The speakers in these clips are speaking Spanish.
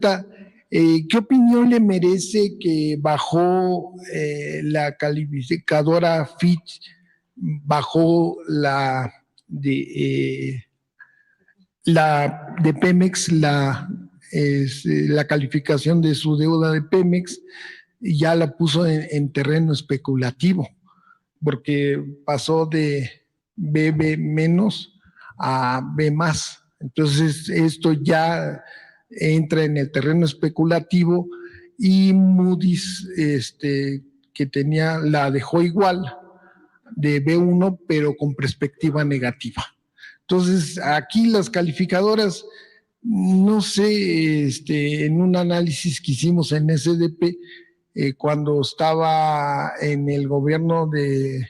¿Qué opinión le merece que bajó la calificadora Fitch, bajó la de Pemex, la calificación de su deuda de Pemex, y ya la puso en terreno especulativo, porque pasó de BB menos a B más. Entonces, esto ya entra en el terreno especulativo y Moody's, que la dejó igual de B1, pero con perspectiva negativa. Entonces, aquí las calificadoras, no sé, en un análisis que hicimos en SDP, cuando estaba en el gobierno del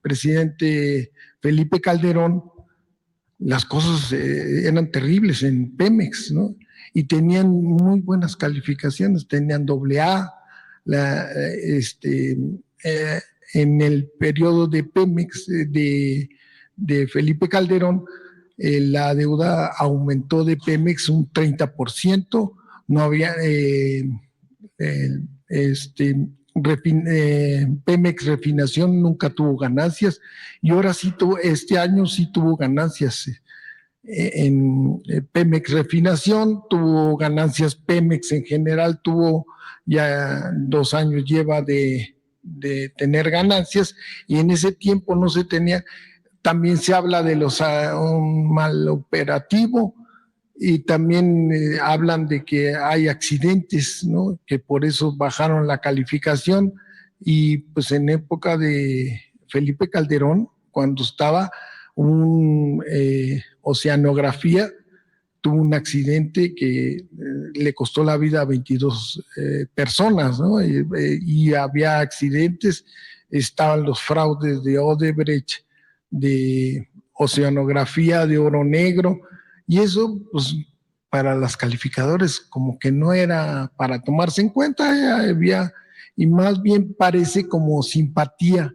presidente Felipe Calderón, las cosas eran terribles en Pemex, ¿no? Y tenían muy buenas calificaciones, tenían AA, en el periodo de Pemex, de Felipe Calderón, la deuda aumentó de Pemex un 30%, no había, Pemex Refinación nunca tuvo ganancias, y ahora sí este año sí tuvo ganancias. En Pemex Refinación tuvo ganancias, Pemex en general tuvo ya 2 años lleva de tener ganancias, y en ese tiempo no se tenía. También se habla de un mal operativo, y también hablan de que hay accidentes, ¿no? Que por eso bajaron la calificación. Y pues en época de Felipe Calderón, cuando estaba Oceanografía, tuvo un accidente que le costó la vida a 22 personas, ¿no? Y había accidentes, estaban los fraudes de Odebrecht, de Oceanografía, de Oro Negro, y eso, pues, para las calificadoras como que no era para tomarse en cuenta, ya había, y más bien parece como simpatía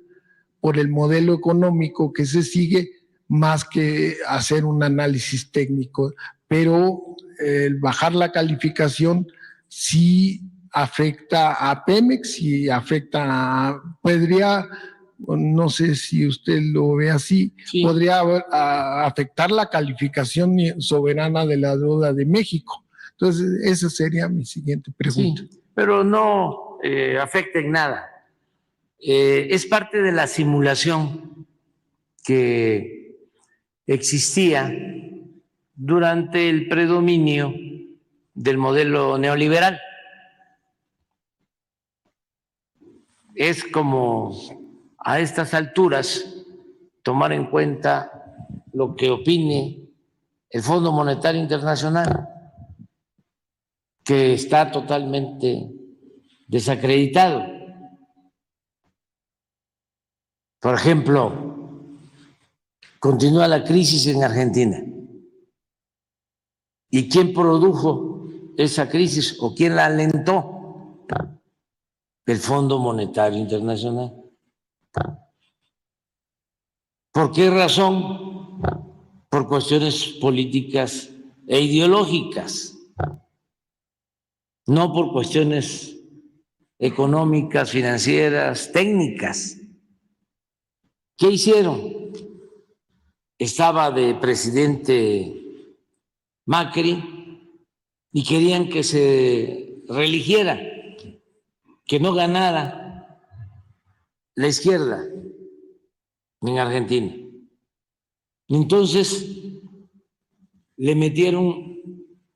por el modelo económico que se sigue, más que hacer un análisis técnico. Pero el bajar la calificación sí afecta a Pemex y podría, no sé si usted lo ve así, sí, podría afectar la calificación soberana de la deuda de México. Entonces, esa sería mi siguiente pregunta. Sí, pero no afecta en nada. Es parte de la simulación que existía durante el predominio del modelo neoliberal. Es como a estas alturas tomar en cuenta lo que opine el Fondo Monetario Internacional, que está totalmente desacreditado. Por ejemplo, continúa la crisis en Argentina. ¿Y quién produjo esa crisis o quién la alentó? El Fondo Monetario Internacional. ¿Por qué razón? Por cuestiones políticas e ideológicas, no por cuestiones económicas, financieras, técnicas. ¿Qué hicieron? Estaba de presidente Macri y querían que se reeligiera, que no ganara la izquierda en Argentina. Entonces le metieron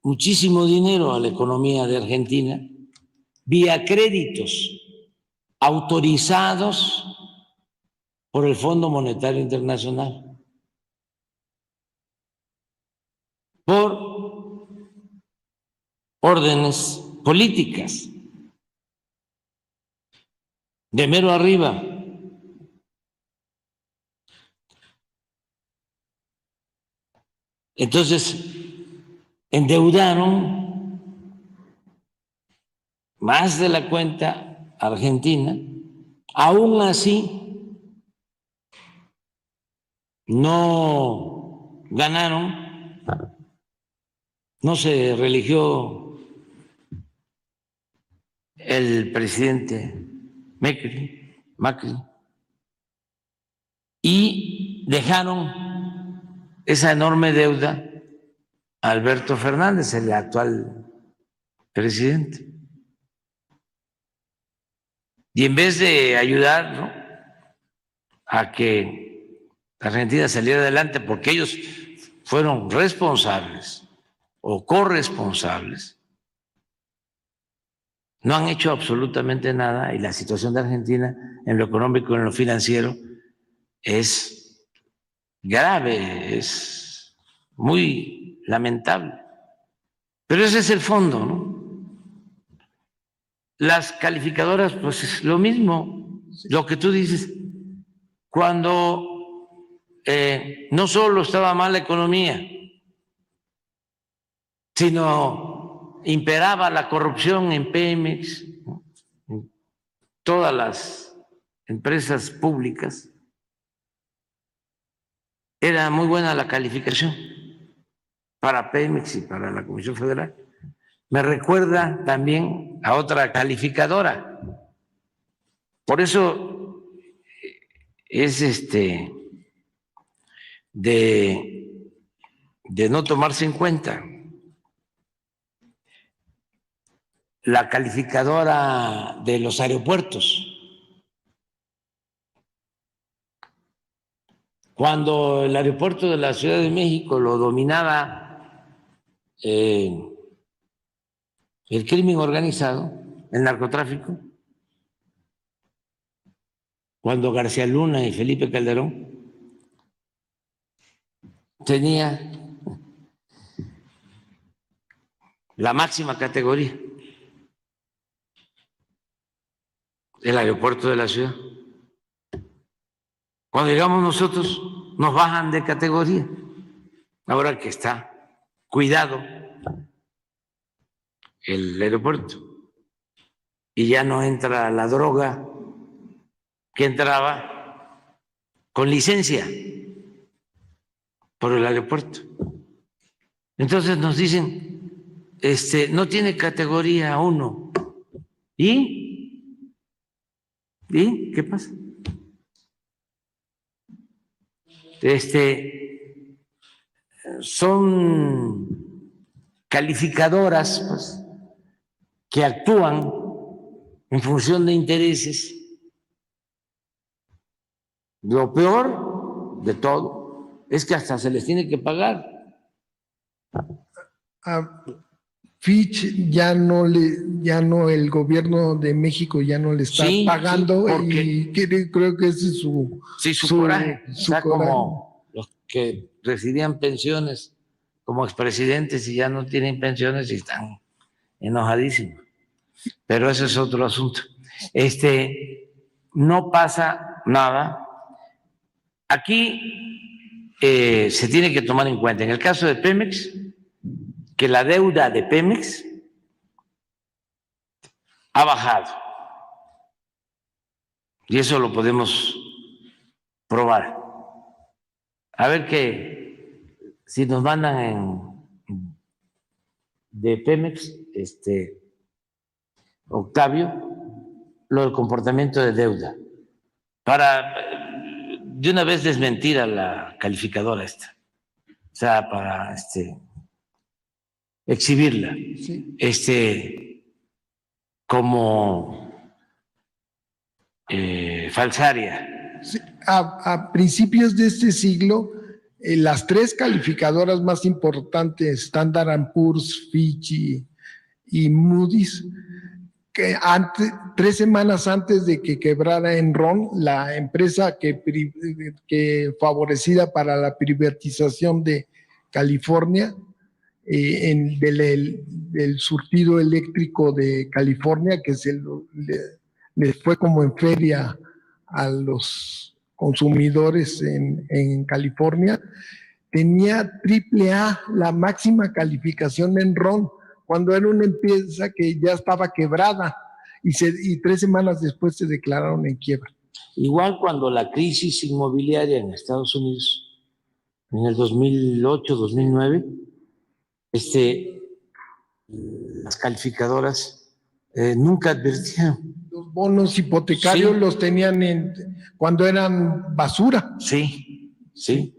muchísimo dinero a la economía de Argentina vía créditos autorizados por el Fondo Monetario Internacional, por órdenes políticas de mero arriba. Entonces, endeudaron más de la cuenta Argentina. Aún así, no ganaron, no se reeligió el presidente Macri, y dejaron esa enorme deuda a Alberto Fernández, el actual presidente. Y en vez de ayudar, ¿no?, a que Argentina saliera adelante, porque ellos fueron responsables o corresponsables, no han hecho absolutamente nada, y la situación de Argentina en lo económico y en lo financiero es grave, es muy lamentable. Pero ese es el fondo, ¿no? Las calificadoras, pues es lo mismo, lo que tú dices. Cuando no solo estaba mal la economía, sino imperaba la corrupción en Pemex, ¿no?, en todas las empresas públicas, era muy buena la calificación para Pemex y para la Comisión Federal. Me recuerda también a otra calificadora. Por eso es de no tomarse en cuenta. La calificadora de los aeropuertos. Cuando el aeropuerto de la Ciudad de México lo dominaba el crimen organizado, el narcotráfico, cuando García Luna y Felipe Calderón tenía la máxima categoría, el aeropuerto de la ciudad. Cuando llegamos nosotros, nos bajan de categoría. Ahora que está cuidado el aeropuerto y ya no entra la droga que entraba con licencia por el aeropuerto. Entonces nos dicen, no tiene categoría 1. ¿Y qué pasa? Son calificadoras, pues, que actúan en función de intereses. Lo peor de todo es que hasta se les tiene que pagar. Fitch el gobierno de México ya no le está pagando, y creo que ese es su coraje. Su coraje. Como los que recibían pensiones como expresidentes y ya no tienen pensiones y están enojadísimos. Pero ese es otro asunto. No pasa nada. Aquí se tiene que tomar en cuenta, en el caso de Pemex, que la deuda de Pemex ha bajado. Y eso lo podemos probar. A ver si nos mandan de Pemex, Octavio, lo del comportamiento de deuda, para de una vez desmentir a la calificadora esta, o sea, para exhibirla, sí, como falsaria. Sí, a principios de este siglo, las 3 calificadoras más importantes, Standard & Poor's, Fitch y Moody's, que 3 semanas antes de que quebrara Enron, la empresa que favorecida para la privatización de California, del surtido eléctrico de California, que les fue como en feria a los consumidores en California, tenía AAA, la máxima calificación en Enron, cuando era una empresa que ya estaba quebrada, y 3 semanas después se declararon en quiebra. Igual cuando la crisis inmobiliaria en Estados Unidos, en el 2008-2009, las calificadoras nunca advirtieron. Los bonos hipotecarios Sí. los tenían cuando eran basura. Sí, sí.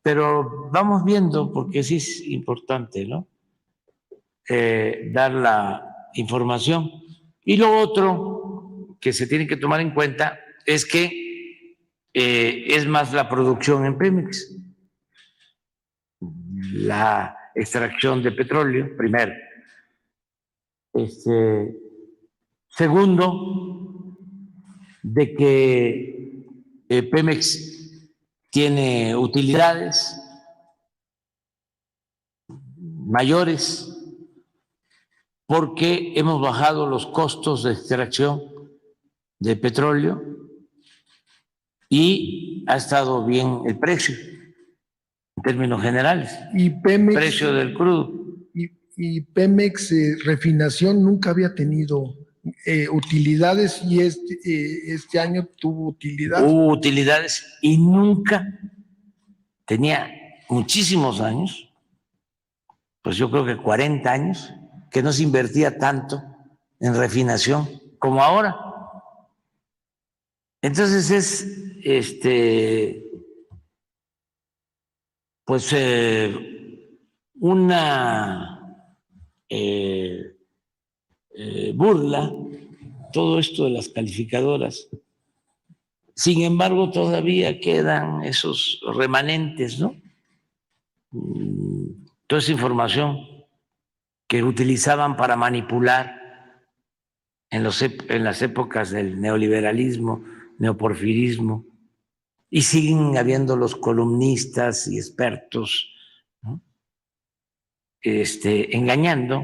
Pero vamos viendo, porque sí es importante, ¿no? Dar la información. Y lo otro que se tiene que tomar en cuenta es que es más la producción en Pemex, la extracción de petróleo, primero. Segundo, de que Pemex tiene utilidades mayores porque hemos bajado los costos de extracción de petróleo y ha estado bien el precio en términos generales, Y Pemex, precio del crudo. y Pemex Refinación nunca había tenido utilidades y este año tuvo utilidad. Hubo utilidades y nunca tenía muchísimos años, pues yo creo que 40 años, que no se invertía tanto en refinación como ahora. Entonces es pues una burla todo esto de las calificadoras. Sin embargo, todavía quedan esos remanentes, ¿no? Toda esa información que utilizaban para manipular en las épocas del neoliberalismo, neoporfirismo, y siguen habiendo los columnistas y expertos, ¿no? Engañando.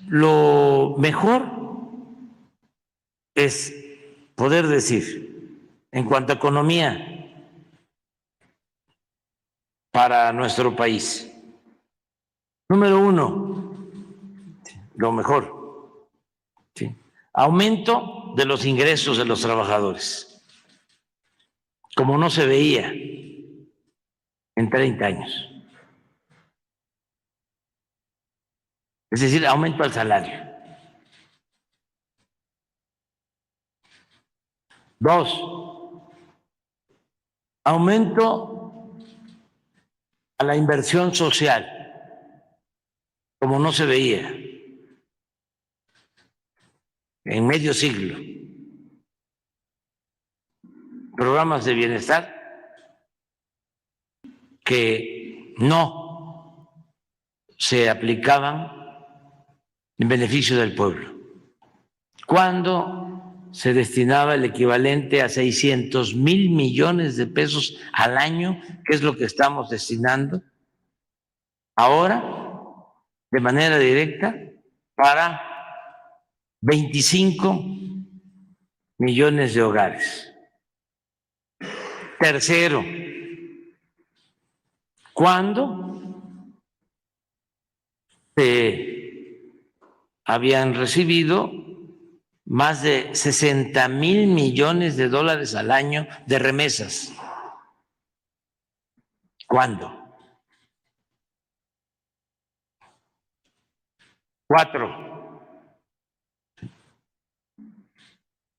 Lo mejor es poder decir, en cuanto a economía para nuestro país, número uno, lo mejor, ¿sí? Aumento de los ingresos de los trabajadores, como no se veía en 30 años. Es decir, aumento al salario. Dos, aumento a la inversión social, como no se veía en medio siglo. Programas de bienestar que no se aplicaban en beneficio del pueblo. Cuando se destinaba el equivalente a 600,000 millones de pesos al año, que es lo que estamos destinando ahora de manera directa para 25 millones de hogares. Tercero, cuando se habían recibido más de 60,000 millones de dólares al año de remesas. ¿Cuándo? Cuatro,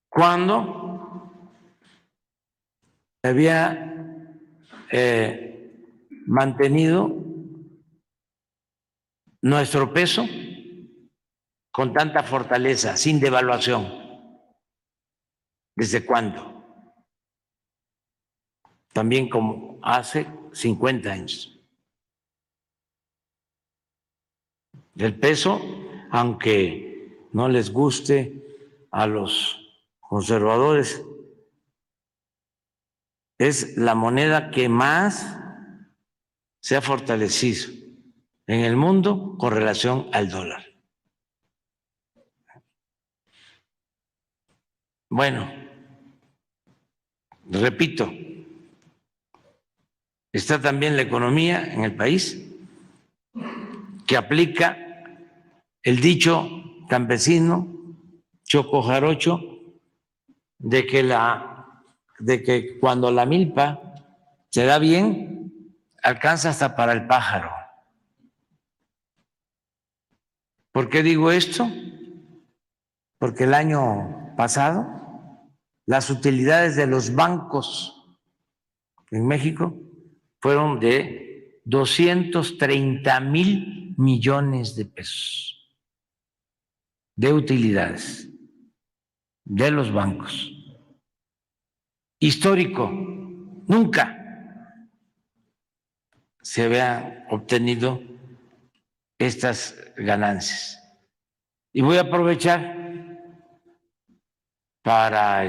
cuando había mantenido nuestro peso con tanta fortaleza, sin devaluación. ¿Desde cuándo? También como hace 50 años. El peso, aunque no les guste a los conservadores, es la moneda que más se ha fortalecido en el mundo con relación al dólar. Bueno, repito, está también la economía en el país, que aplica el dicho campesino choco jarocho de que cuando la milpa se da bien, alcanza hasta para el pájaro. ¿Por qué digo esto? Porque el año pasado las utilidades de los bancos en México fueron de 230,000 millones de pesos de utilidades de los bancos. Histórico, nunca se habían obtenido estas ganancias. Y voy a aprovechar para